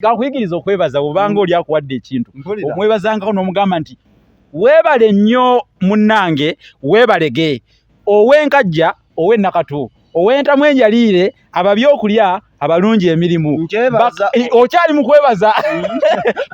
Gankuyigiriza okwebaza obanga oli akuwadde ekintu. Okumwebazangako n'omugamba nti weebale nnyo munnange, weebalege. Ow'enkajja, ow'ennakatu, ow'entamu enjaliire, ababyokulya, abalungi emirimu. Okyali mu kwebaza.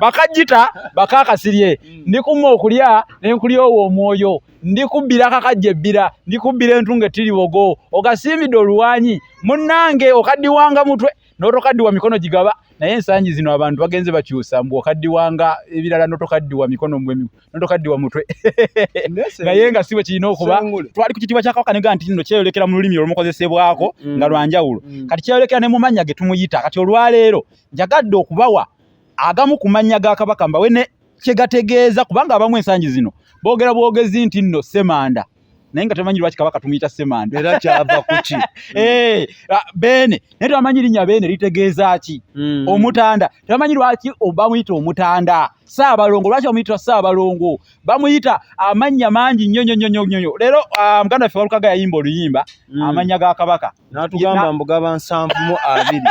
Bakajjita, bakakasirye. Ndikumma okulya, n'enkulya omwoyo. Ndikubbira kakajja ebbira, ndikubbira entunga ettiribogo. Ogasiimidde oluwanyi, munnange okaddiwanga mutwe, n'otokaddiwa mikono gigaba. Naye ensangi zino abantu bagenze bakyusa mbu okaddiwanga ebirala n'otokaddiwa mikono n'otokaddiwa mutwe. Naye nga siwe kirina okuba. Twali ku kitiibwa kya Kabaka ne gamba nti nno kyeyolekera mu lulimi olumukozesebwako nga lwanjawulo. Kati kyeyolekera ne mu mannya ge tumuyita. Kati olwaleero njagadde okubawa agamu ku mannya ga Kabaka mbawe ne kye gategeeza kubanga abamu ensangi zino boogera bwogezi nti nno Ssemanda. Naye nga temanyi lwaki Kabaka tumuyita Ssemanda. Era kyava kuki? Beene. Naye tebamanyi linnya Beene litegeeza ki? Omutanda. Tebamanyi lwaki bamuyita Omutanda. Saabalongo. Lwaki bamuyita Saabalongo? Bamuyita amannya mangi nnyo. Leero muganda waffe Walukaga yayimba oluyimba amannya ga Kabaka. N'atugamba mbu gaba 720.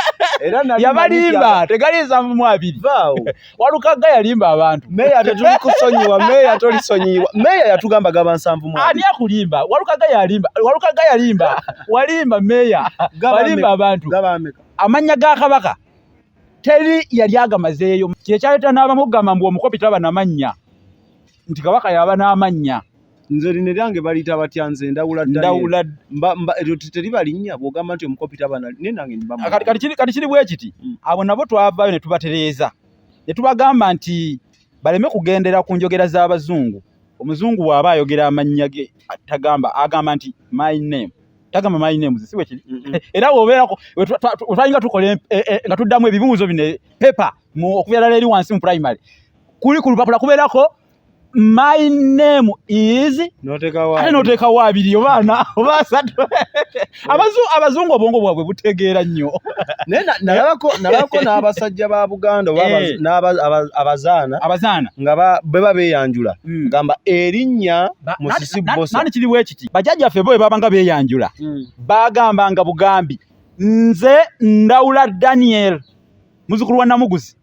Era yabalimba tegali 720. Walukaga yalimba abantu. Meya tetuli kusonyiwa, meya tolisonyiwa. Meya yatugamba gaba 720. Ani akulimba? Walukaga yalimba. Walimba meya. Walimba abantu. Amanya ga Kabaka teri yali agamazeeyo. Kyekyaleeta n'abamugamba mbu omukopi taba namanya. Nti Kabaka yaba n'amanya. Nze lino lyange baliyita batya nze ndawula teri balinnya bw'ogamba nti omukopi taba nange nibamu. Kati kiri bwe kiti. Abo nabo twavaayo ne tubatereeza. Ne tubagamba nti baleme kugendera ku njogera z'Abazungu. Omuzungu bw'aba ayogera amannya ge agamba nti my name. Tagama my name siwe kiri. Era wobeerako twayinga tukole nga tuddamu ebibuuzo bine paper mu okubeera leri wansi mu primary. Kuli ku lupapula kubeerako my name is notekawo abiri obaana oba asatu. Abazungu obwongo bwabwe butegeera nnyo. Nalabako n'abasajja ba Buganda abazaana nga beba beeyanjula gamba erinnya Musisi Bosa. Nani kiri bwe kiti bajjajjaffe bo babanga beeyanjula bagambanga Bugambi nze Ndawula Daniel muzukulu wa Namuguzi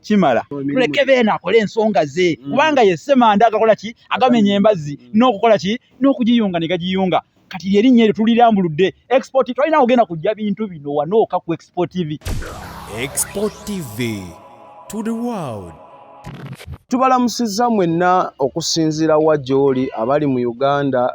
kimala tuleke beena akole ensonga ze kubanga ye Ssemanda agakola ki agamenya embazi n'okukola ki n'okugiyunga ne gagiyunga. Kati erinnya eryo tulirambuludde export twalina ogenda kujja bintu bino wanooka ku xpotv. xpotv to the world. Tubalamusizza mwenna okusinziira wa gy'oli abali mu Uganda.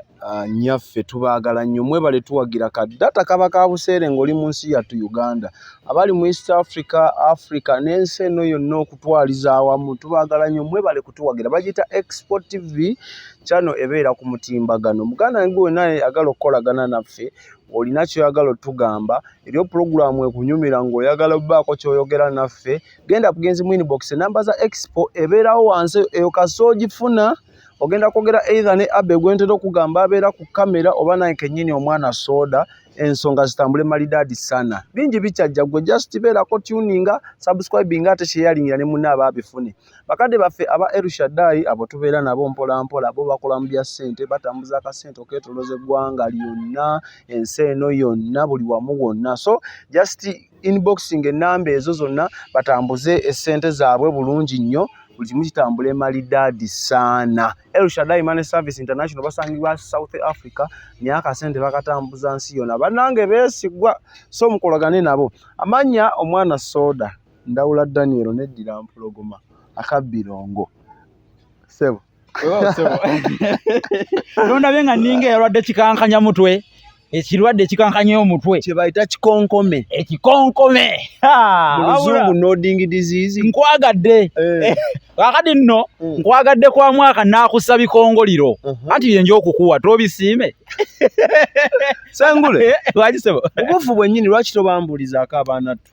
Nyaffe tubaagala nnyo mwebale tuwagira kadata kaba ka buseere ng'oli mu nsi yattu Uganda. Abali mu East Africa n'ensi eno yonna okutwaliza awamu tubaagala nnyo mwebale kutuwagira. Bagiyita xpotv channel ebeera ku mutimbagano. Muganda ngwe naye agala okukolagana naffe olina kyoyagala otugamba eryo programu ekunyumira ng'oyagala obbaako kyoyogera naffe genda kugenzi mu inbox namba za expo ebeerawo wansi eyo kasoogifuna. Ogenda kwogera either ne Abe gwentera okugamba abeera ku kamera oba naye kennyini omwana soda ensonga zitambule malidadi sana. Bingi bikyajja gwe just beerako tuninga subscribing ate sharingira ne munna ababifune. Bakadde baffe aba Erushadai abo tubeera nabo mpola mpola abo bakola mu bya ssente batambuza akasente oketoloza eggwanga lyonna ensi eno yonna buli wamu wonna. So just inboxing enamba ezo zonna batambuze essente zaabwe bulungi nnyo. Buli kimu kitambule malidadi sana. Erushadai Money Service International basangibwa South Africa myaka sente bakatambuza nsi yonna. Bannange beesigwa so mukolagane nabo. Amanya omwana soda Ndawula Daniel neddira mpologoma akabbirongo. Sebo. Nondabe nga ninge yalwadde kikankanya mutwe. Ekirwadde ekikankanya omutwe kye bayita kikonkome. Ekikonkome. Muluzungu nodding disease. Nkwagadde. Kakati nno nkwagadde kwa mwaka naakusa bikongoliro. Anti bye njo okukuwa tobisiime. Ssengule. Lwaki sebo? Obufu bwennyini lwaki tobambulizaako abaana tu?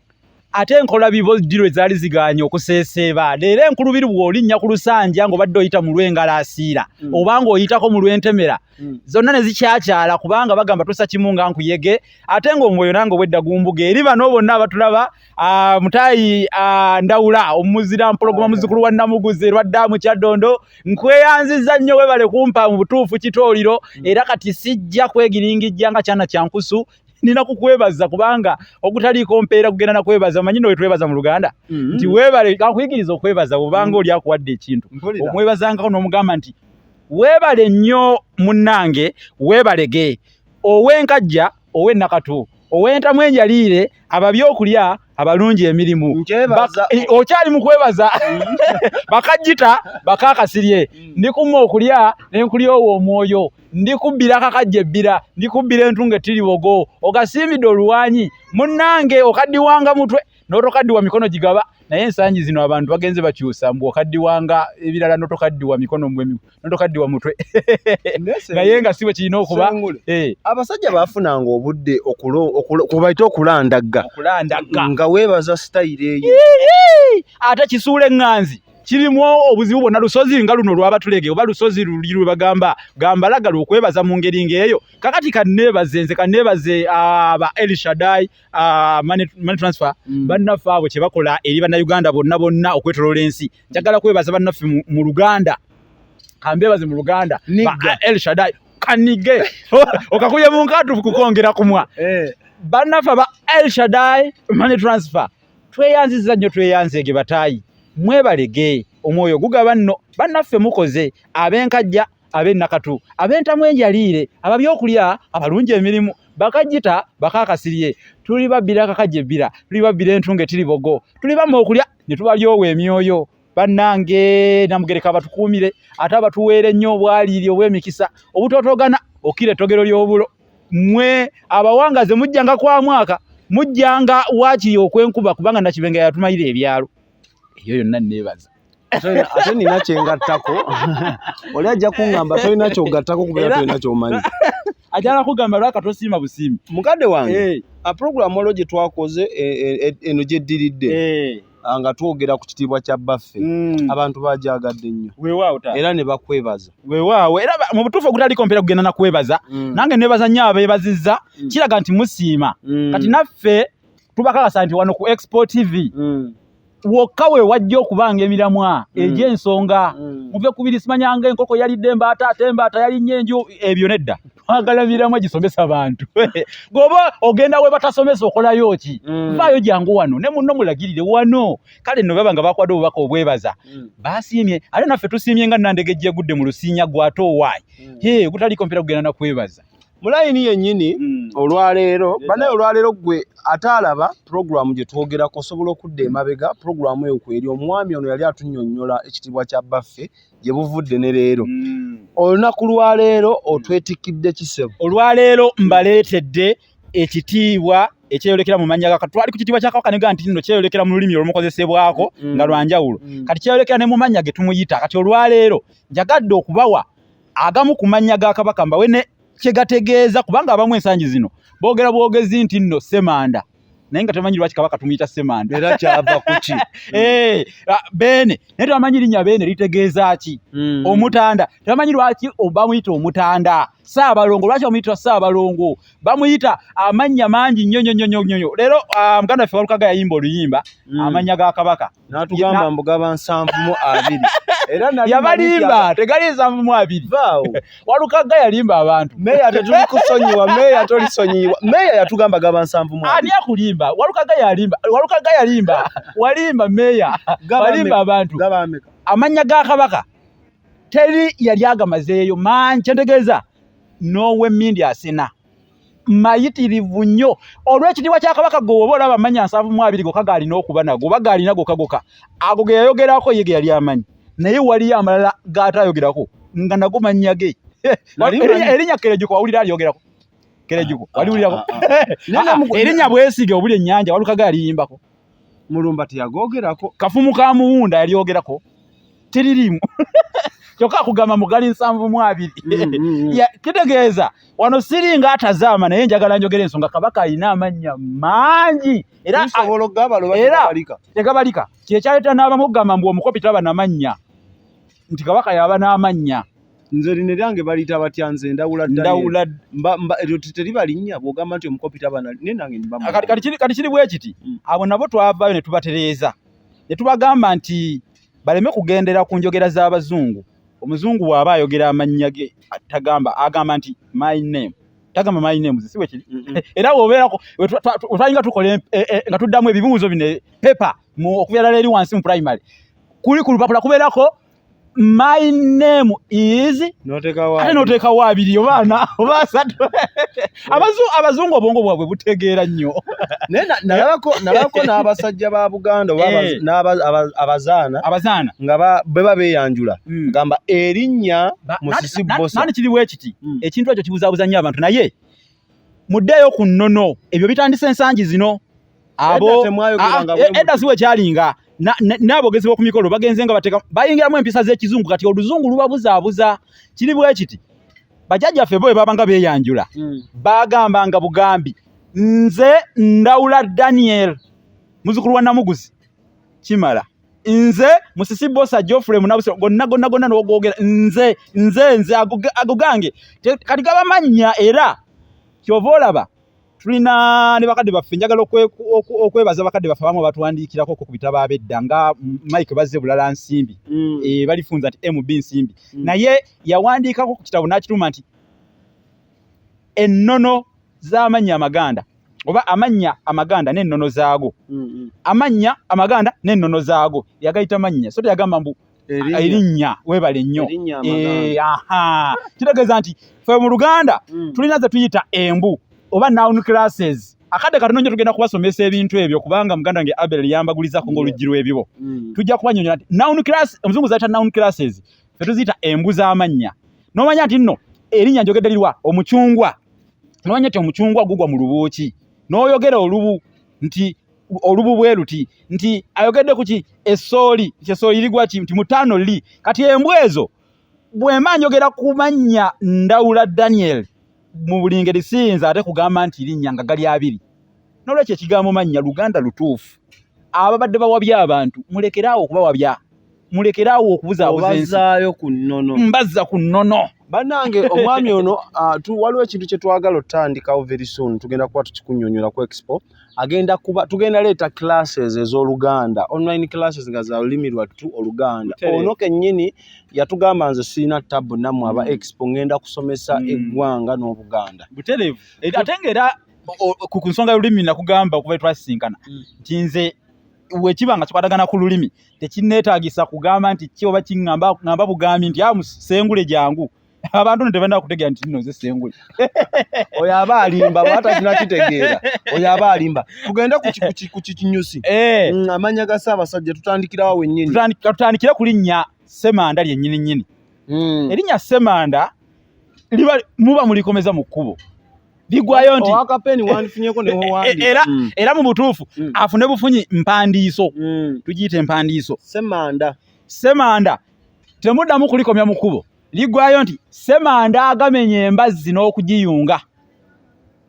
Ate enkola bibo diro ezaali ziganye okuseeseeba. Leero enkulubiru bw'olinnya ku lusanja ng'obadde oyita mu lw'engalaasiira obanga oyitako mu lw'entemera zonna ne zikyakyala kubanga bagamba tusa kimu nga nkuyege ate ng'omwoyo nange obwedda gumbuga eri bano bonna abatulaba mutayi Ndawula omuzira mpologoma muzukulu wa Namuguzi lwaddamu Kyaddondo nkweyanziza nnyo webale kumpa mu butuufu kitooliro era kati sijja kwegiringijja nga kyana kyankusu nina kukwebaza kubanga okutaliko mpeera kugenda na kwebaza manyi no wetwebaza mu Luganda nti webale kakuyigiriza okwebaza kubanga oli akuwadde ekintu omwebazangako n'omugamba nti webale nnyo munnange webalege owenkajja owenakatu owentamu enjaliire ababyokulya abalungi emirimu okyali mu kwebaza bakajjita bakakasirye ndikumma okulya nenkulya owo omwoyo ndikubbira kakajja ebbira ndikubbira entunga ettiribogo ogasiimidde oluwanyi munnange okaddiwanga mutwe n'otokaddiwa mikono gigaba naye ensangi zino abantu bagenze bakyusa mbu okaddiwanga ebirala n'otokaddiwa mikono n'otokaddiwa mutwe naye nga siwe kirina okuba abasajja baafunanga obudde kubaita okulandagga nga weebaza sitayire eyo ate kisuula eŋŋanzi kirimu obuzibu bwonna lusozi nga luno lwabatulege oba lusozi luli lwe bagamba gambalagala okwebaza mu ngeri ng'eyo kakati kanneebaze nze kanneebaze aba elishadai money transfer bannaffe abo kye bakola eri bannayuganda bonna okwetoloola ensi njagala kwebaza bannaffe mu Luganda kambeebaze mu Luganda elishadai kanige okakuye mu nkatu kukongera kumwa bannaffe aba elishadai money transfer tweyanziza nnyo tweyanzege batayi mwebalege omwoyo gugaba nno bannaffe mukoze abenkajja abennakatu abentamu enjaliire ababyokulya abalungi emirimu bakajjita bakakasirye tuli babbira kakajja ebbira tuli babbira entunga ettiribogo tuli bamma okulya ne tubalyowa emyoyo bannange namugereka abatukuumire ate abatuweere nnyo obwaliiri obw'emikisa obutootogana okira ettogero ly'obulo mmwe abawangaze mujjanga kwa mwaka mujjanga waakiri okwenkuba kubanga nakibenga yatumayire ebyalo eyo yonna neebaza ate nina kyengattako oli ajja kuŋŋamba tolina kyogattako kubeera tolina kyomanyi ajala kugamba lwaka tosiima busiimi mukadde wange puroguramu olwo gye twakoze eno gyeddiridde nga twogera ku kitiibwa kya baffe abantu baajagadde nnyo era ne bakwebaza weewaawo era mu butuufu ogutaliko mpeera kugenda nakwebaza nange neebaza nnyo abeebazizza kiraga nti musiima kati naffe tubakakasa nti wano ku xpotv wokka we wajja okubanga emiramwa egy'ensonga muve kubiri simanyanga enkoko yalidde embaata ate embaata yalinnye enju ebyo nedda twagala miramwa gisomesa abantu goba ogenda we batasomesa okolayo ki vaayo jangu wano ne munno mulagirire wano kale nno baba nga bakwadde obubaka obwebaza basiimye ate naffe tusiimye nga Nandege ejjegudde mu Lusiinya gwate owaayi gutaliko mpera kugenda nakwebaza mulayini yennyini olwaleero banaye olwaleero gwe ate alaba puroguramu gye twogerako osobola okudda emabega puroguramu eyo kweri omwami ono yali atunnyonnyola ekitiibwa kya baffe gye buvudde ne leero olunaku lwaleero otwetikidde kisebo olwaleero mbaleetedde ekitiibwa ekyeyolekera mu mannya ga twali ku kitiibwa kya Kabaka nega nti nno kyeyolekera mu lulimi olumukozesebwako nga lwanjawulo kati kyeyolekera ne mu mannya ge tumuyita kati olwaleero njagadde okubawa agamu ku mannya ga Kabaka mbawe ne kyegategeeza kubanga abamu ensangi zino boogera bwogezi nti nno Ssemanda naye nga temanyi lwaki Kabaka tumuyita Ssemanda era kyava kuki Beene naye tebamanyi linnya Beene litegeeza ki omutanda tebamanyi lwaki bamuyita omutanda Ssaabalongo lwaki bamuyita Ssaabalongo bamuyita amannya mangi nnyo leero muganda waffe Walukaga yayimba oluyimba amannya ga Kabaka n'atugamba mbu gaba 720 era yabalimba tegali 720 Walukaga yalimba abantu meya tetuli kusonyiwa meya tolisonyiwa meya yatugamba gaba 720 ani akulimba Walukaga yalimba walimba meya walimba abantu amannya ga Kabaka teri yali agamazeeyo manyi kyentegeeza nowe mmindi asena mayitirivu nnyo olw'ekitiibwa kya Kabaka gwoba olaba amanya 720 gokka gaalina okuba nago oba gaalina gokagoka ago ge yayogerako ye ge yali amanyi naye waliyo amalala gaatayogerako nga nago mannya ge erinnya Kerejuko wawulira alyogerako Kerejuko waliwulirako erinnya Bwesige obuli ennyanja Walukaga yaliyimbako Mulumba teyagoogerako Kafumu ka Muwunda yalyogerako teririmu kyokka akugamba mugali 720 kitegeeza wano siringa atazaama naye njagala njogera ensonga Kabaka alina amannya mangi era tegabalika kyekyaleeta n'abamu okugamba mbu omukopi taba namannya nti Kabaka yaba n'amannya nze lino lyange baliyita batya nze ndawula eryo teribalinnya bw'ogamba nti omukopi taba naye nange kati kiri bwe kiti abo nabo twavaayo ne tubatereeza ne tubagamba nti baleme kugendera ku njogera z'Abazungu omuzungu bw'aba ayogera amannya ge agamba nti my name Tagama my names siwe kiri. Era wobeerako otwayinga tukole nga tuddamu ebibuuzo bine paper mu okubyala leri wansi mu primary. Kuli ku lupapula kubeerako my name is noteka wabiri obana obasatu. Abazungu obongo bwabwe butegeera nnyo. Nalabako n'abasajja ba Buganda abazaana nga beba beyanjula gamba erinnya Musisi Bosa. Nani kiri bwe kiti ekintu ekyo kibuzaabuza nnyo abantu naye muddeyo ku nnono ebyo bitandise ensangi zino abo edda siwe kyalinga n'abogezi b'oku mikolo bagenze nga bateka bayingiramu empisa z'ekizungu kati oluzungu lubabuzaabuza kiri bwe kiti bajjajjaffe bo babanga beeyanjula bagambanga bugambi nze Ndawula Daniel muzukulu wa Namuguzi kimala nze Musisi Bosa Geoffrey munabuse gonna n'ogwogera nze agugange kati gabamanya era kyova olaba tulina ne bakadde baffe njagala okwebaza bakadde baffe abamu batuwandiikirako ku bitabo ab'edda nga Mike bazze bulala Nsimbi balifunza ati MB Nsimbi naye yawandiikako ku kitabo n'akituma nti ennono z'amanya amaganda oba amanya amaganda n'ennono zaago amanya amaganda n'ennono zaago yagayita manya so yagamba mbu erinnya webale nnyo kitegeeza nti ffe mu Luganda tulina ze tuyita embu oba noun classes akadde katono nnyo tugenda kubasomesa ebintu ebyo kubanga muganda wange Abel yambagulizako ng'oluggiru ebibo tujja kubanyonyola nti noun class omuzungu zayita noun classes ffe tuziyita embu z'amanya n'omanya nti nno erinnya njogedde lirwa omucungwa n'omanya nti omucungwa gugwa mu lubuuki n'oyogera olubu nti olubu bwe luti nti ayogedde kuki essooli ligwa nti mutano li kati embu ezo bwe manjogera kumanya Ndawula Daniel mu bulingeri siyinza ate kugamba nti linnya nga gali abiri n'olwekyo ekigambo manya Luganda lutuufu ababadde bawabya abantu mulekeraawo okubawabya mulekeraawo okubuzaabuza bazaayo ku nnono mbazza ku nnono bannange omwami ono waliwo ekintu kye twagala otandikawo very soon tugenda kuba tukikunnyonnyola ku expo tugenda leeta classes ez'Oluganda online classes nga za lulimi lwattu Oluganda ono kennyini yatugamba nze sirina tabu nammwe aba expo ngenda kusomesa eggwanga n'Obuganda butereevu ate ng'era ku nsonga y'olulimi nakugamba okuba twasinkana nti nze wekiba nga kikwatagana ku lulimi tekinneetaagisa kugamba nti ki oba kiŋŋamba bugambi nti Ssengule jangu abantu ntebenda kutegeera nti nno ze Ssengule oyo aba alimba bwata kinakitegeera oyo aba alimba tugenda ku kinyusi amanya ga Ssaabasajja tutandikirawo wennyini tutandikire ku linnya Ssemanda lyennyini erinnya Ssemanda muba mulikomeza mu kkubo ligwayo nti akapeni wandifunyeko neho wandi era mu butuufu afune bufunyi mpandiiso tugiyite empandiiso Ssemanda temuddamu kulikomya mu kkubo ligwayo nti Ssemanda agamenye embazzi n'okugiyunga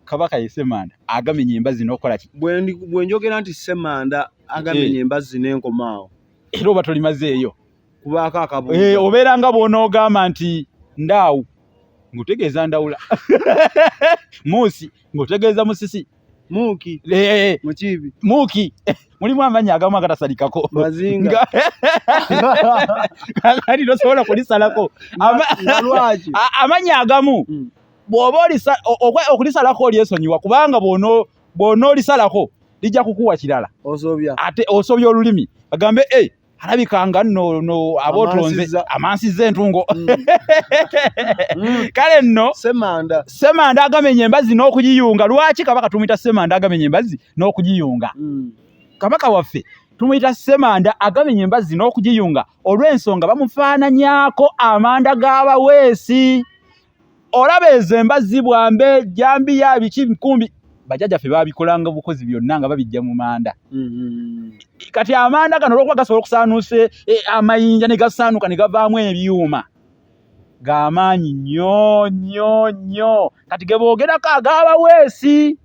Kabaka ye Ssemanda agamenye embazzi n'okola ki bwe njogera nti Ssemanda agamenye embazzi n'enkomaawo era oba tolimazeeyo kubaako akabuuzo obeera nga bw'onoogamba nti Ndaawu ngutegeeza Ndawula Muusi ngutegeeza Musisi Muuki Mukiibi Muuki mulimu amanya agamu agatasalikako Mazinga kati tosobola kulisalako amanya agamu bw'oba okulisalako olyesonyiwa kubanga bw'onoolisalako lijja kukuwa kirala ate osobya olulimi agambe alabikanga nno abootonze amansiza entungo kale nno Ssemanda agamenye embazzi n'okugiyunga lwaki Kabaka tumuyita Ssemanda agamenye embazzi n'okugiyunga Kabaka waffe tumuyita Ssemanda agamenye embazzi n'okugiyunga olw'ensonga bamufaananyako amanda g'abaweesi olaba ezo embazzi bwambe jambiya biki nkumbi bajjajjaffe babikolanga bukozi byonna nga babijja mu manda kati amanda gano olwokuba gasobola okusaanuusa amayinja ne gasaanuka ne gavaamu ebyuma g'amaanyi nnyo kati ge boogerako ag'abaweesi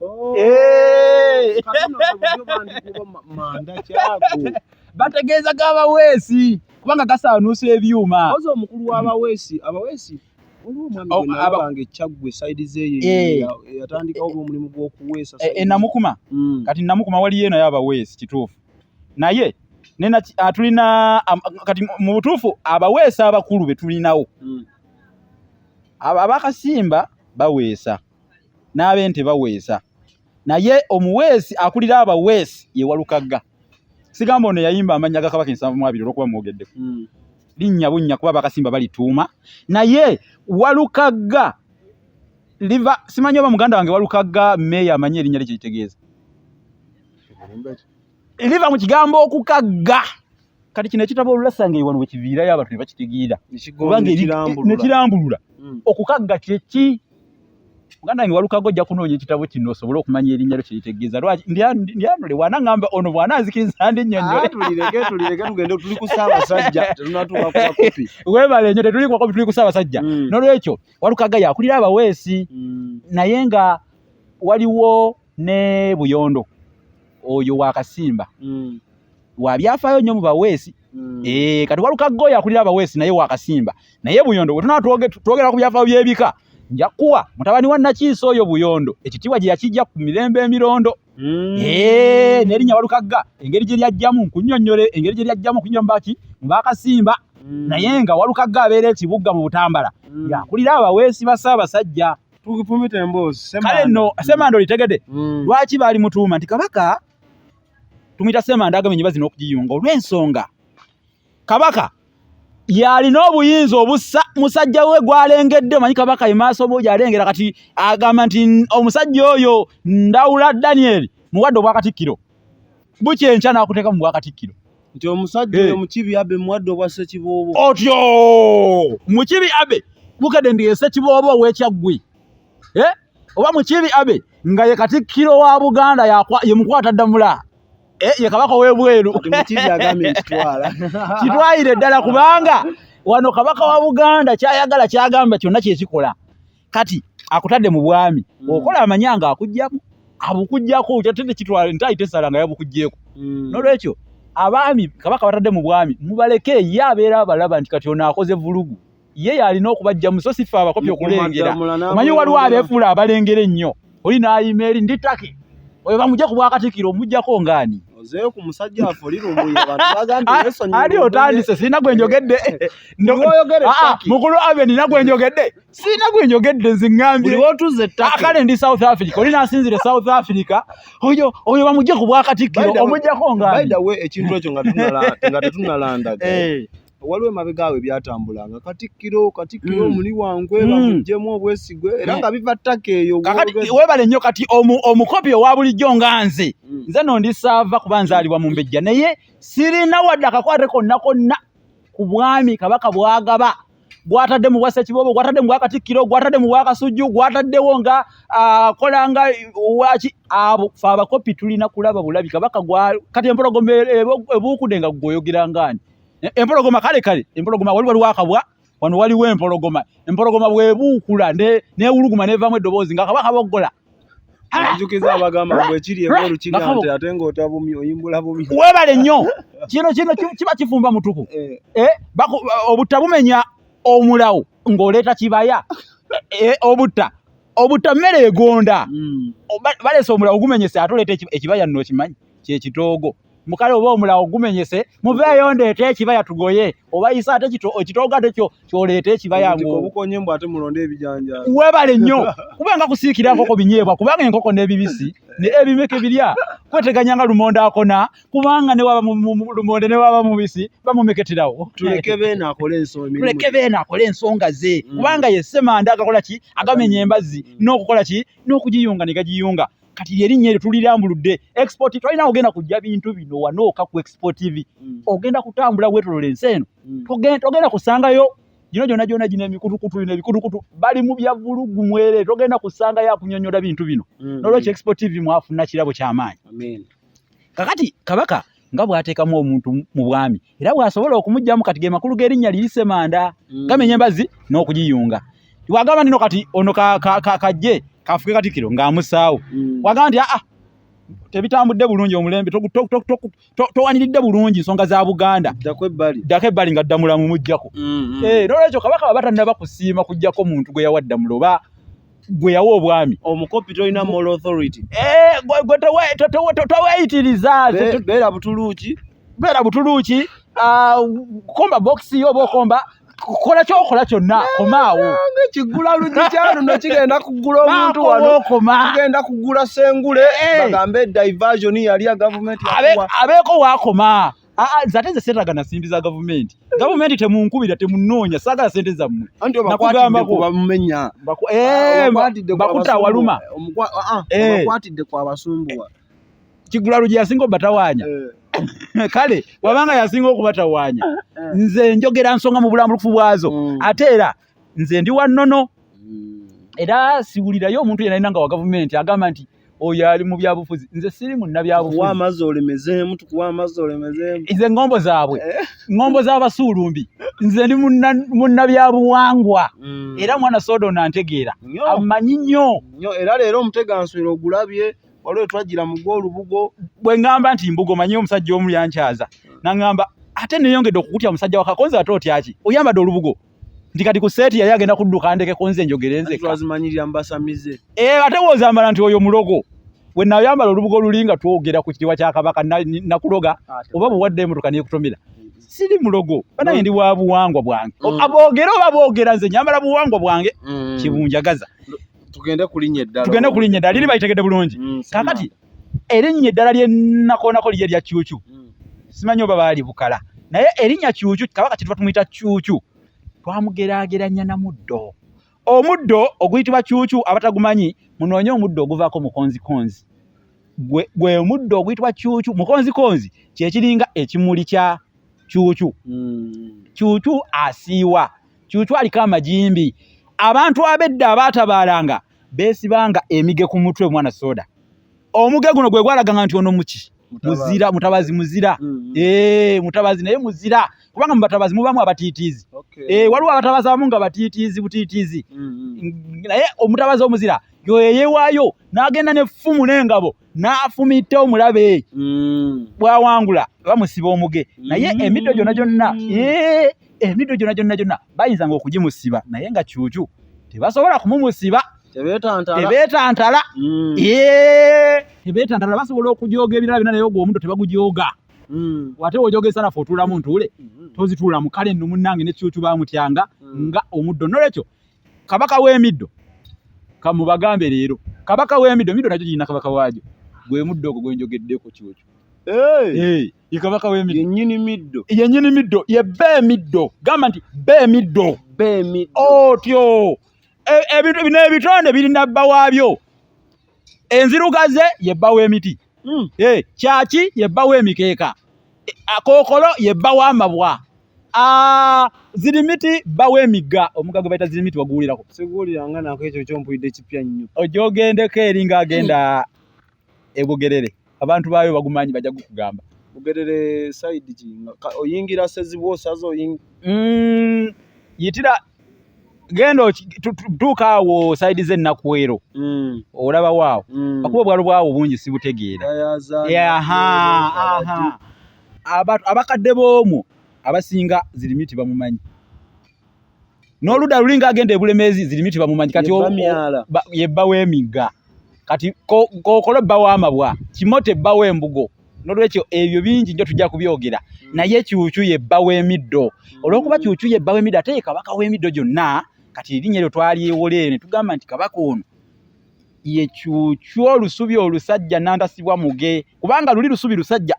bategeeza g'abaweesi kubanga gasaanuusa ebyuma omukulu w'abaweesi abanga ekyagwe side ze yatandikawo omulimu gw'okuweesa Namukuma kati Namukuma waliyo naye abaweesi kituufu naye tulina kati mu butuufu abaweesa abakulu be tulinawo abakasimba baweesa n'abente baweesa naye omuweesi akulira abaweesi ye Walukaga sigamba ono yayimba amanya ga Kabaka 7 olwokuba mwogeddeko linnya bunnya kuba bakasimba balituuma naye Walukaga liva simanyi oba muganda wange Walukaga meya amanye erinnya lye kitegeeza liva mu kigambo okukagga kati kino ekitabo olulasanga wano wekiviirayo abantu ne bakitegeera kubanga nekirambulula okukagga kyeki muganda wange Walukaga ojja kunoonya ekitabo kino osobole okumanya erinnya lye kitegeeza lwaki ndyanole wanangamba ono bwananzikiriza ndi nnyonnyole tulireke tugende tuli ku Ssaabasajja tetunatuuka ku kopi weebale nnyo tetuli ku kopi tuli ku Ssaabasajja n'olwekyo Walukaga yakulira abaweesi naye nga waliwo ne Buyondo oyo wakasimba wabyafaayo nnyo mu baweesi kati Walukaga oyo akulira abaweesi naye wakasimba naye Buyondo bwe twogera ku byafaayo by'ebika nja kuwa mutabani wa Nakiiso oyo Buyondo ekitiibwa gye yakijja ku mirembe emirondo n'erinnya Walukaga engeri gye lyajjamu nkunnyonnyole engeri gye lyajjamu kunyombaki mu bakasimba naye nga Walukaga abeera ekibugga mu Butambala yakulira abaweesi ba Ssaabasajja tugipumita emboozi kale nno Ssemanda olitegedde lwaki baali mutuuma nti Kabaka tumuyita Ssemanda agamenye bazina okugiyunga olw'ensonga Kabaka yalina obuyinza obussa musajja we gwalengedde manyi Kabaka emaaso boja alengera kati agamba nti omusajja oyo Ndawula Daniel muwadde obwakatikkiro bukyenkya n'akuteeka mu bwakatikkiro nti omusajja oyo Mukibi Abe muwadde obwa Ssekiboobo otyo Mukibi Abe bukedde ndi Ssekiboobo ow'ekyaggwe oba Mukibi Abe nga ye katikkiro wa Buganda ye mukwata ddamula ye Kabaka w'ebweru kitwayire ddala kubanga wano Kabaka wa Buganda kyayagala kyagamba kyonna kyekikola kati akutadde mu bwami okola amanya nga akujjamu abukujjako kyatete kitwala ntayite sala nga yabukujjeko n'olwekyo abaami Kabaka batadde mu bwami mubaleke ye abeera abalaba nti kati ono akoze vulugu ye yalina okubajja musosi fe abakopi okulengera omanyi waliwo abeefuula abalengera ennyo oli n'ayima eri nditake oyo bamujja ku bwakatikkiro omujjako ngaani ozeeyo ku musajja afolira omuye abantu bagambye yesonyi ali otandise sirina gwe njogedde mukulu Abe nina gwe njogedde sirina gwe njogedde nzingambye otuze ttaka kale ndi South Africa oli n'asinzire South Africa oyo bamujja ku bwakatikkiro omujjako ngaani by the way ekintu ekyo nga tetunalandaga waliwo emabegaawe byatambulanga katikkiro muli wangwe bamuggyemu obwesigwe era nga biva ttaka eyo weebale nnyo kati omukopi owa bulijjo nga nze no ndi saava kuba nzaalibwa mu mbejja naye sirina wadde akakwate konna ku bwami Kabaka bwagaba gwatadde mu bwa Ssekiboobo gwatadde mu bwakatikkiro gwatadde mu bwakasujju gwataddewo nga kolanga waki abo fe abakopi tulina kulaba bulabi Kabaka kati empologoma ebuukudde nga gwoyogera ngaani empologoma kale empologoma waliwo akabwa wano waliwo empologoma bwebuukula neewuluguma nevaamu eddoboozi nga Kabaka boggola njukiza abagamba bwekiri ebweru kigante ate ng'otabumye oyimbula bumye weebale nnyo kino kiba kifumba mutuku obutta bumenya omulawo ng'oleeta kibaya obutta mmere egonda balese omulawo gumenyese ate oleeta ekibaya nno okimanyi kyekitoogo mukale oba omulawo gumenyese muveeyo ndeete ekibaya tugoye oba yisa ate ekitoogo ate kyoleeta ekibaya obukonye mbw ate mulonde ebijanja weebale nnyo kubanga kusiikira nkoko binyeebwa kubanga enkoko n'ebibisi ebimeke birya kweteganya nga lumonde akona kubanga ne waba lumonde ne waba mubisi bamumeketerawo tuleke beena akole ensonga ze kubanga ye Ssemanda agakola ki agamenya embazzi n'okukola ki n'okugiyunga ne gagiyunga kati erinnya eryo tulirambuludde export twalina ogenda kujja bintu bino wanooka ku xpotv ogenda kutambula bwetolola ensi eno togenda kusangayo gino gyonna gino emikutukutu bali mu bya vulugu mwere togenda kusangayo akunyonnyola bintu bino n'olwekyo xpotv mwafuna kirabo ky'amaanyi kakati Kabaka nga bw'ateekamu omuntu mu bwami era bw'asobola okumugjamu kati ge makulu g'erinnya liri Ssemanda gamenya embazzi n'okugiyunga wagamba nino kati ono kajje kafuke katikkiro ng'amusaawo wagamba nti tebitambudde bulungi omulembe towaniridde bulungi nsonga za Buganda ddako ebbali nga ddamula mu mujjako n'olwekyo Kabaka baba tannaba kusiima kujjako omuntu gwe yawa ddamula oba gwe yawa obwami omukopi tolina moral authority toweeyitiriza beera butuluuki komba bokisi oba okomba kola kyokola kyonna komaawo kigula lujikyano nakigenda kugula omuntu wano kigenda kugula Ssengule bagambe diversion yali ya government abeeko wakoma zate ze setagana simbi za government temunkubira temunoonya sagala sente zammwe nakugamba ko bamumenya bakuta waluma bakwatidde kwa basumbuwa kigula luji yasinga obatawanya kale wabanga yasinga okubatawanya nze njogera nsonga mu bulambulukufu bwazo ate era nze ndi wannono era siwulirayo omuntu yenna nga wa government agamba nti oyo ali mu byabufuzi nze siri munnabyabufuzi wa amazole mezeemu tukuwa amazole mezeemu nze ngombo zaabwe ngombo z'abasuulumbi nze ndi munnabyabuwangwa era mwana Sodona ntegeera amanyi nnyo era leero omuteganswera ogulabye waliwo twagira mu gw'olubugo bwe ngamba nti mbugo manyi omusajja omu yankyaza nangamba ate neyongedde okukutya musajja wa Kakonzi ate otya ki oyambadde olubugo nti kati ku seeti yali agenda kudduka ndekeko nze njogere nzeka twazimanyirira mbasamize ate woozambala nti oyo mulogo we nayambala olubugo lulinga twogera ku kitiibwa kya Kabaka nakuloga oba buwadde emotoka nekutomera siri mulogo banaye ndi wa buwangwa bwange aboogera oba boogera nze nyambala buwangwa bwange kibunjagaza tugende kulinnya eddala liri bayitegedde bulungi kakati erinnya eddala lye nakoonako lye lya Kyukyu simanyi oba baali bukala naye erinnya Kyukyu Kabaka kituba tumuyita Kyukyu twamugeraageranya na muddo omuddo oguyitibwa Kyukyu abatagumanyi munoonye omuddo oguvaako mukonzikonzi gwe muddo oguyitibwa Kyukyu mukonzikonzi kyekiringa ekimuli kya Kyukyu Kyukyu asiiwa Kyukyu aliko amajimbi abantu abedda abatabalanga beesibanga emige ku mutwe mwana Soda omuge guno gwe gwalaganga nti ono muki muzira mutabazi muzira mutabazi naye muzira kubanga mu batabazi mubamu abatiitiizi waliwo abatabazi abamu nga butiitiizi naye omutabazi omuzira yoyeyewaayo n'agenda n'effumu n'engabo n'afumita omulabe bwawangula bamusiba omuge naye emiddo gyonna gyonna bayinzanga okugimusiba naye nga Kyukyu tebasobola kumumusiba tebeetantala basobola okujooga ebirala bina naye ogwo omuntu tebagujooga wate wojoogesa nafe otuulamu ntuule tozituulamu kale nno munnange ne Kyukyu baamutyanga nga omuddo nolwekyo Kabaka w'emiddo kamubagambe leero Kabaka w'emiddo emiddo nakyo kirina kabaka waagyo gwe muddo ogwo gwenjogeddeko Kyukyu ye Kabaka w'emiddo yennyini middo ye beemiddo gamba nti beemiddo otyo ebintu bino ebitonde birina bba waabyo enzirugaze ye bba w'emiti kyaki ye bba w'emikeeka kookolo ye bba w'amabwa zirimiti bba w'emigga omugga gwe bayita zirimiti waguwulirako siguwuliranga nako ekyo kyompulidde kipya nnyo ojogendeko eringa agenda ebugerere abantu baayo bagumanyi bajja kugamba bugerere side ki oyingira Sezibwosazo yitira gendo tuuka awo side z'ennakuwero olaba waawo bakuba bwalo bwawo bungi sibutegeera abakadde b'omwo abasinga zirimiti bamumanyi n'oludda lulinga agenda ebulemezi zirimiti bamumanyi kati yebba w'emigga kati kookolo bba w'amabwa kimote bba w'embugo n'olwekyo ebyo bingi njo tujja kubyogera naye Kyukyu yebba w'emiddo olw'okuba Kyukyu yebba w'emiddo ate ye Kabaka w'emiddo gyonna kati erinnya eryo twalyewolee ne tugamba nti Kabaka ono ye Kyukyu olusubi olusajja nantasibwa muge kubanga luli lusubi lusajja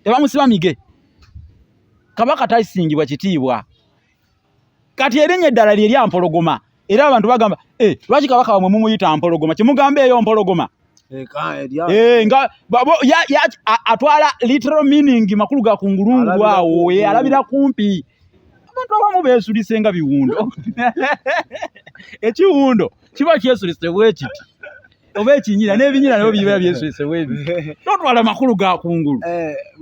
tebamusiba mige Kabaka tasingibwa kitiibwa kati erinnya eddala lye lya Mpologoma era abantu bagamba lwaki Kabaka bamwe mumuyita Mpologoma kimugambe eyo Mpologoma atwala literal meaning makulu ga kungulungu awo alabira kumpi abantu abamu beesulise nga biwundo ekiwundo kiba kyesulise bwekiti oba ekinyira n'ebinyira nabyo biba byesulise bwebi totwala makulu ga kungulu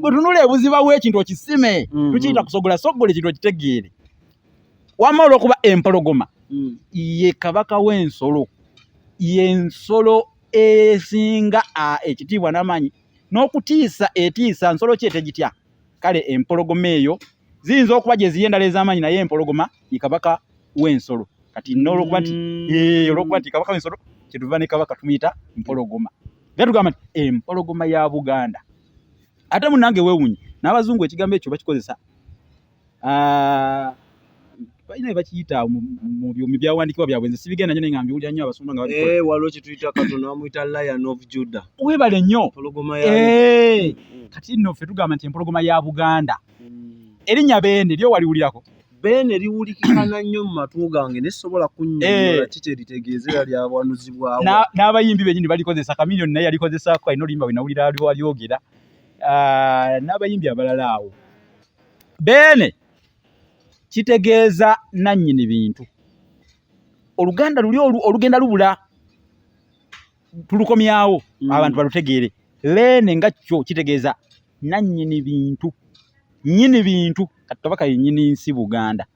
bwe tunula ebuziba bw'ekintu okisime tukiyita kusogola ekintu okitegeere wamma olw'okuba Empologoma ye Kabaka w'ensolo y'ensolo esinga ekitiibwa n'amanyi n'okutiisa etiisa nsolo ki etegitya kale Empologoma eyo ziyinza okuba gye ziye endala ez'amanyi naye Empologoma ye Kabaka w'ensolo kati n'olwokuba nti Kabaka w'ensolo kyetuva ne Kabaka tumuyita Mpologoma era tugamba nti Empologoma ya Buganda ate munnange weewunye n'abazungu ekigambo ekyo bakikozesa balina bakiyita mu byumi byawandiikibwa byabwe nze sibigenda nnyo nga mbiwulira nnyo abasumba nga babikola. Waliwo kye tuyita Katonda bamuyita Lion of Judah. Weebale nnyo. Kati nno ffe tugamba nti empologoma ya Buganda. Erinnya Beene lyo waliwulirako? Beene liwulikikana nnyo mu matu gange nesobola kunnyonnyola kiki eritegeezera lyawanuzibwawo. N'abayimbi bennyini balikozesa, Chameleone naye yalikozesako alina oluyimba bwe nawulira walyogera. N'abayimbi abalala awo. Beene kitegeeza nannyini bintu. Oluganda luli olugenda lubula tulukomyawo abantu balutegeere. Beene nga kyo kitegeeza nannyini bintu. Nnyini bintu kati Kabaka yennyini nsi Buganda.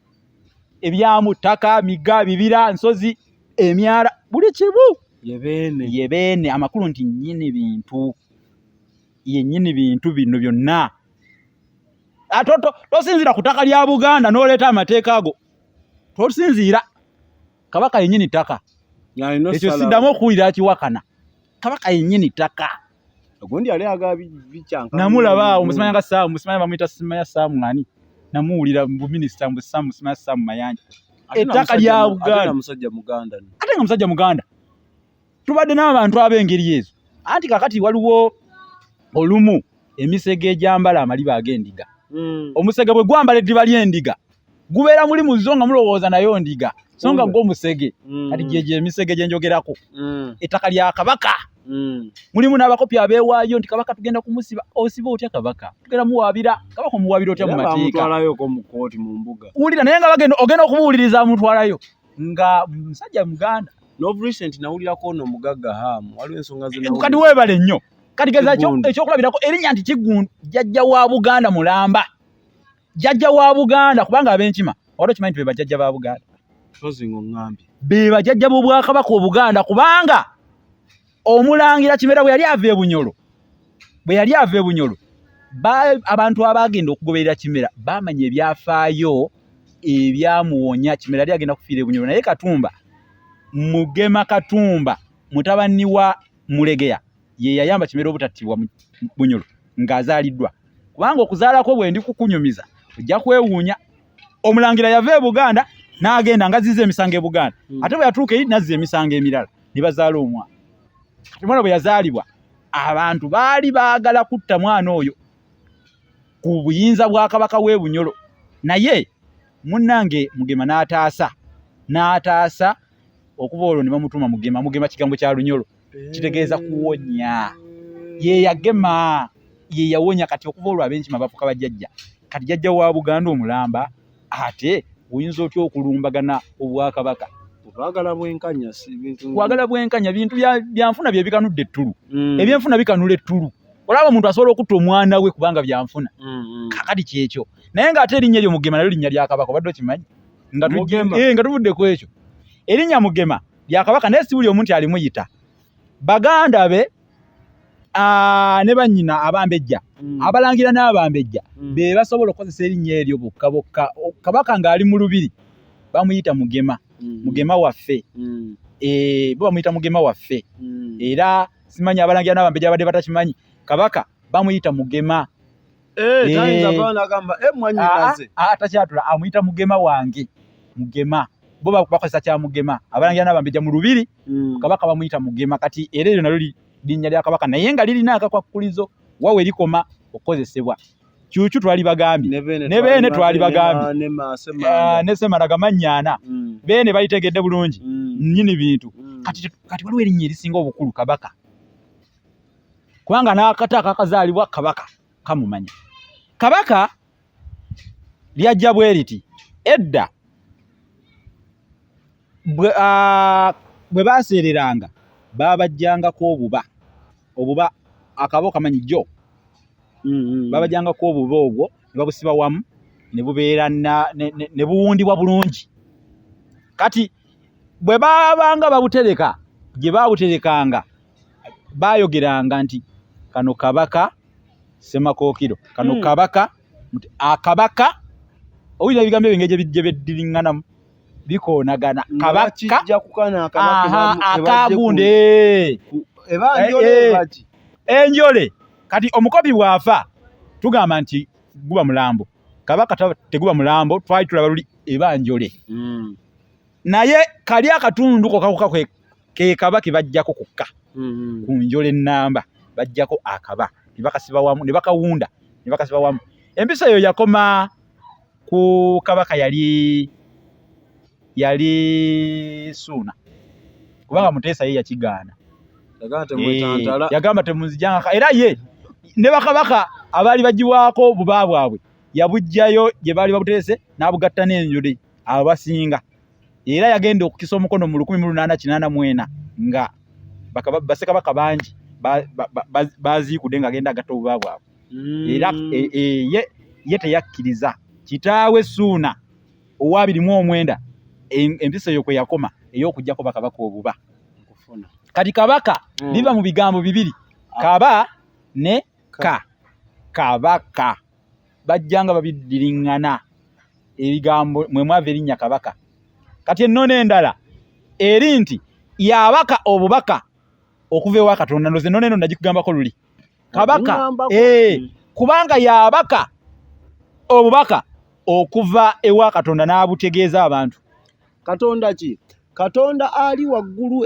Ebyamu ttaka, miga, bibira, nsozi, emyala, buli kibu ye Beene. Amakulu nti nnyini bintu. Ye nnyini bintu bino byonna. Tosinzira ku ttaka lya Buganda n'oleeta amateeka ago. Tosinzira. Kabaka yennyini ttaka. Ekyo siddamu okuwulira kiwakana. Kabaka yennyini ttaka. Ogundi ali aga bicyanka. Namulaba omusimanya nga Saamu, omusimanya bamuyita Simanya Saamu ngani. Namuwulira mu minisita mu Saamu Simanya Saamu Mayanja. Ettaka lya Buganda. Ate musajja Muganda. Ate nga musajja Muganda. Tubadde n'abantu ab'engeri ezo. Anti kakati waliwo olumu emisege egyambala amaliba ag'endiga. Omusege bwe gwambala eddiba ly'endiga gubeera muli mu zo nga mulowooza nayo ndiga so nga gw'omusege kati gye emisege gye njogerako ettaka lya Kabaka mulimu n'abakopi abeewaayo nti Kabaka tugenda kumusiba osiba otya Kabaka tugenda muwaabira Kabaka omuwaabira otya mu mateeka bamutwalayoko mu kooti mu mbuga wulira naye nga ogenda okumuwuliriza amutwalayo nga musajja Muganda no recent nawulirako ono mugagga hamu waliwo ensonga kati weebale nnyo kati geza ekyokulabirako erinnya nti Kiggundu jjajja wa Buganda mulamba jjajja wa Buganda kubanga abenkima olwo kimanyi be bajjajja ba Buganda tozingo ngambi be bajjajja b'Obwakabaka Obuganda kubanga Omulangira Kimera bwe yali ava e Bunyolo abantu abagenda okugoberera Kimera bamanya ebyafaayo ebyamuwonya Kimera yali agenda kufiira e Bunyolo naye Mugema Katumba mutabani wa Mulegeya ye yayamba Kimera obutattibwa mu Bunyolo ng'azaaliddwa kubanga okuzaalako bwe ndi kukunyumiza ojja kwewuunya Omulangira yava e Buganda n'agenda ngaziza emisango e Buganda ate bwe yatuuka eri nazza emisango emirala ne bazaala omwana omwana bwe yazaalibwa abantu baali baagala kutta mwana oyo ku buyinza bwa Kabaka w'e Bunyolo naye munnange Mugema n'ataasa okuva olwo ne bamutuma Mugema kigambo kya Lunyolo kitegeeza kuwonya ye yagema ye yawonya kati okuva olwo abenkima bafuka bajjajja kati jjajja wa Buganda omulamba ate oyinza otya okulumbagana Obwakabaka kwagala bwenkanya bintu byanfuna bye bikanudde ettulu ebyenfuna bikanula ettulu olaba omuntu asobola okutta omwana we kubanga byanfuna kakati kyekyo naye ng'ate erinnya eryo Mugema nalyo linnya lya Kabaka obadde okimanyi nga tuvudde ku ekyo erinnya Mugema lya Kabaka naye si buli omuntu alimuyita baganda be ne bannyina Abambejja Abalangira n'Abambejja be basobola okukozesa erinnya eryo bokka Kabaka ng'ali mu lubiri bamuyita Mugema waffe bo bamuyita Mugema waffe era simanyi Abalangira n'Abambejja abadde batakimanyi Kabaka bamuyita Mugema takyatula amuyita Mugema wange Mugema bo bakozesa kya Mugema Abalangira n'Abambejja mu lubiri Kabaka bamuyita Mugema kati era eryo nalyo linnya lya Kabaka naye nga lirina akakwakulizo wawe likomma okukozesebwa kyukyu twali bagambye ne Beene twali bagambye ne Semaraga mannyana Beene bayitegedde bulungi nnyini bintu kati waliwo erinnya erisinga obukulu Kabaka kubanga n'akata akakazaalibwa Kabaka kamumanya Kabaka lyajja bwe riti edda bwe baaseereranga babajjangako obuba akabo kamanyi jjo babajjangako obuba obwo ne babusiba wamu ne bubeera ne buwundibwa bulungi kati bwe babanga babutereka gye babuterekanga bayogeranga nti kano Kabaka Semakookiro kano Kabaka akabaka owulira ebigambo ebyo gye beddiringanamu bikoonagana Kabaka akagunde enjole kati omukopi bw'afa tugamba nti guba mulambo kabaka teguba mulambo twali tulaba luli ebanjole naye kali akatundu kokako ke kabaka bajjako kukka ku njole nnamba bajjako akaba nibakasiba wamu nibakawunda nibakasiba wamu empisa yo yakoma ku kabaka yali Ssuuna kubanga Muteesa ye yakigaana yagamba temunzijanga era ye ne bakabaka abali bajiwaako bubaabwabwe yabujjayo gye bali babuteese n'abugatta n'enjole abasinga era yagenda okukisa omukono mu 1884 nga basekabaka bangi baziikude nga agenda agatta obubaabwabwe era ye teyakkiriza kitaawe Ssuuna owa 29 empisa eyo kwe yakoma ey'okuggyako bakabaka obuba kati kabaka biva mu bigambo bibiri kaba ne ka kabaka bajjanga babiddiringana ebigambo mwe mwava erinnya kabaka kati ennono endala eri nti yabaka obubaka okuva ewa Katonda ndoze ennono eno ndagikugambako luli kabaka kubanga yabaka obubaka okuva ewa Katonda n'abutegeeza abantu Katonda ki Katonda ali waggulu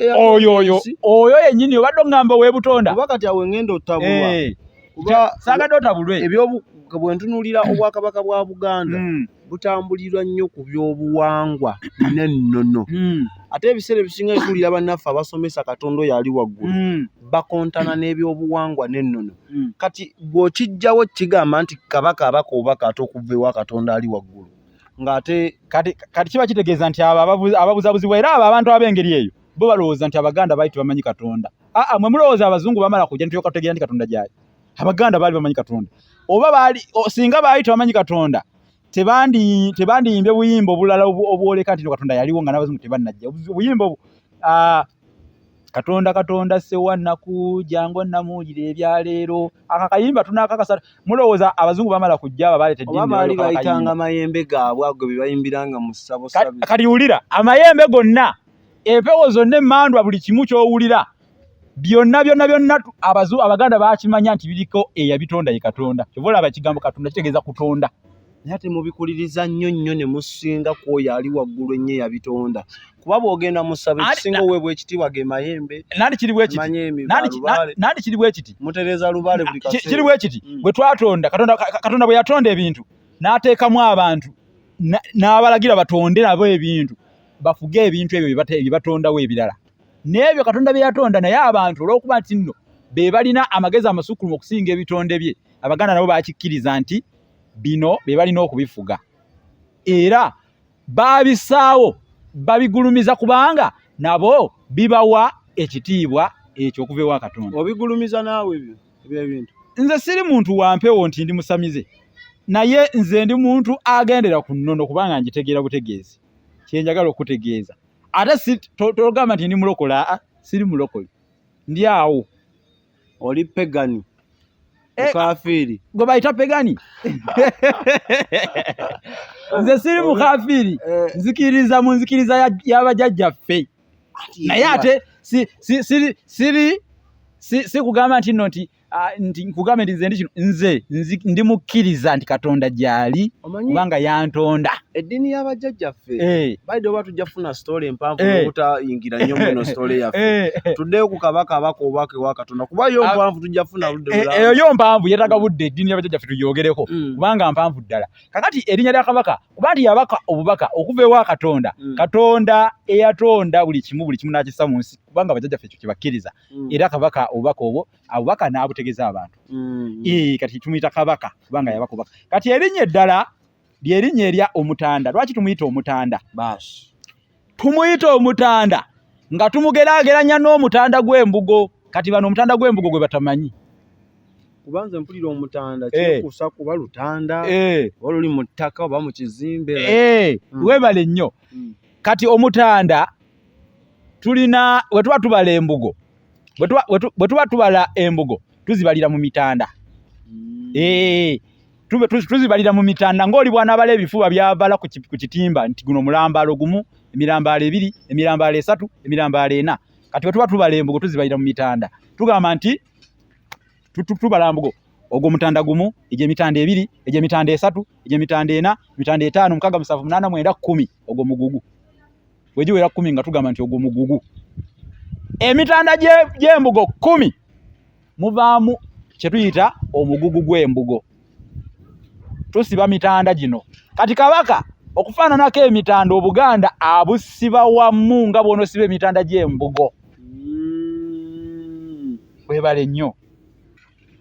oyo yennyini obadde ngamba webutonda kuba kati awe ngenda otabulwa kuba sagadde otabulwe ebyo bwe ntunulira obwakabaka bwa Buganda butambulirwa nnyo ku byobuwangwa n'ennono ate ebiseera ebisinga bikulira bannaffe abasomesa Katonda oyo ali waggulu bakontana n'ebyobuwangwa n'ennono kati bw'okijjawo kigamba nti kabaka abaka obubaka ate okuva ewa Katonda ali waggulu ngate kati kiba kitegeeza nti ababuzabuzibwa era abantu ab'engeri eyo bo balowooza nti Abaganda baali tebamanyi Katonda mwe mulowooza Abazungu bamala kujja nti okategeera nti Katonda gyali Abaganda baali bamanyi Katonda oba singa baali tebamanyi Katonda tebandiyimbye buyimba obulala obwoleka nti Katonda yaliwo nga n'Abazungu tebannajja obuyimba obwo Katonda sewa nnaku jangu namuwulira ebyaleero akakayimba tunakakasa mulowooza Abazungu bamala kujja abaleeta eddiini oba baali bayitanga amayembe gaabwe ago bye bayimbiranga mu ssabo sabi kati wulira amayembe gonna empewo zonna emmandwa buli kimu ky'owulira byonna Abaganda baakimanya nti biriko eyabitonda ye Katonda kyobola abakigambo Katonda kitegeeza kutonda naye ate mubikuliriza nnyo ne musinga kwoyo ali waggulu ennyo eyabitonda kuba bw'ogenda mu ssabo ekisinga oweebwa ekitiibwa ge mayembe nandi kiri bwe kiti mutereza lubaale buli kaseera kiri bwe kiti bwe twatonda Katonda bwe yatonda ebintu n'ateekamu abantu n'abalagira batonde nabo ebintu bafuge ebintu ebyo bye batondawo ebirala n'ebyo Katonda bye yatonda naye abantu olw'okuba nti nno be balina amagezi amasukulumu okusinga ebitonde bye Abaganda nabo baakikkiriza nti bino be balina okubifuga era babisaawo babigulumiza kubanga nabo bibawa ekitiibwa ekyo okuva ewa Katonda obigulumiza naawe ebyo ebintu nze siri muntu wa mpewo nti ndi musamize naye nze ndi muntu agendera ku nnono kubanga njitegeera butegeezi kyenjagala okutegeeza ate togamba nti ndi mulokola siri mulokole ndi awo oli pegani mukafiri gwe bayita pegani nze siri mukafiri nzikiriza mu nzikiriza y'abajjajjaffe naye ate si kugamba nti nno nti nkugamba nti nze ndi mukkiriza nti Katonda gyali kubanga yantonda eddiini y'abajjajjaffe baidde oba tujja funa story empanvu n'obutayingira nnyo muno story yaffe tuddeyo ku kabaka abaka obubaka ewa Katonda kuba yo mpanvu tujja funa budde eyo yo mpanvu yeetaga budde eddiini y'abajjajjaffe tuyogereko kubanga mpanvu ddala kakati erinnya lya kabaka kuba nti yabaka obubaka okuva ewa Katonda Katonda eyatonda buli kimu n'akissa mu nsi kubanga abajjajjaffe ekyo kibakkiriza era kabaka obubaka obwo abubaka n'abutegeeza abantu kati tumuyita kabaka kubanga yabaka obubaka kati erinnya eddala lyerinnya erya omutanda lwaki tumuyita omutanda tumuyita omutanda nga tumugeraageranya n'omutanda gw'embugo kati bano omutanda gw'embugo gwe batamanyi kubanza mpulira omutanda kyekuusa kuba lutanda oba luli mu ttaka oba mu kizimbe webale nnyo kati omutanda tulina bwe tuba tubala embugo bwe tuba tubala embugo tuzibalira mu mitanda tuzibalira mu mitanda ng'oli bw'anaabala ebifuba by'abala ku kitimba nti guno mulambaalo gumu emirambaalo 2 emirambaalo 3 emirambaalo 4 kati bwe tuba tubala embugo tuzibalira mu mitanda tugamba nti tubala mbugo ogwo mutanda gumu, ije emitanda ebiri, ije emitanda esatu, ije emitanda ena, emitanda etaano, mukaga, musanvu, munaana, mwenda, 10, ogwo mugugu. Wejiwera 10 nga tugamba nti ogwo mugugu. Emitanda gy'embugo 10 muvaamu kye tuyita omugugu gw'embugo. Tusiba mitanda gino. Kati Kabaka okufaananako emitanda Obuganda abusiba wamu nga bw'onosiba emitanda gy'embugo. Webale nnyo.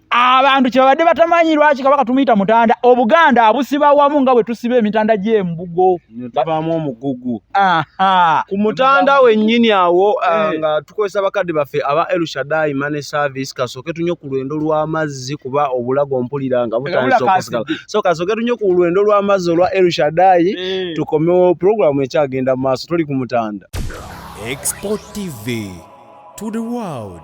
Abantu kye babadde batamanyi lwaki Kabaka tumuyita mutanda, Obuganda abusiba wamu nga bwe tusiba emitanda gy'embugo. Tubaamu omugugu. Aha. Ku mutanda wennyini awo nga tukozesa bakadde baffe aba El Shaddai Money Service, kasooke tunyo ku lwendo lw'amazzi kuba obulago mpulira nga butandise okusigala. So kasooke tunyo ku lwendo lw'amazzi olwa El Shaddai tukomewo programu ekyagenda mu maaso. Tuli ku mutanda. xpotv to the world.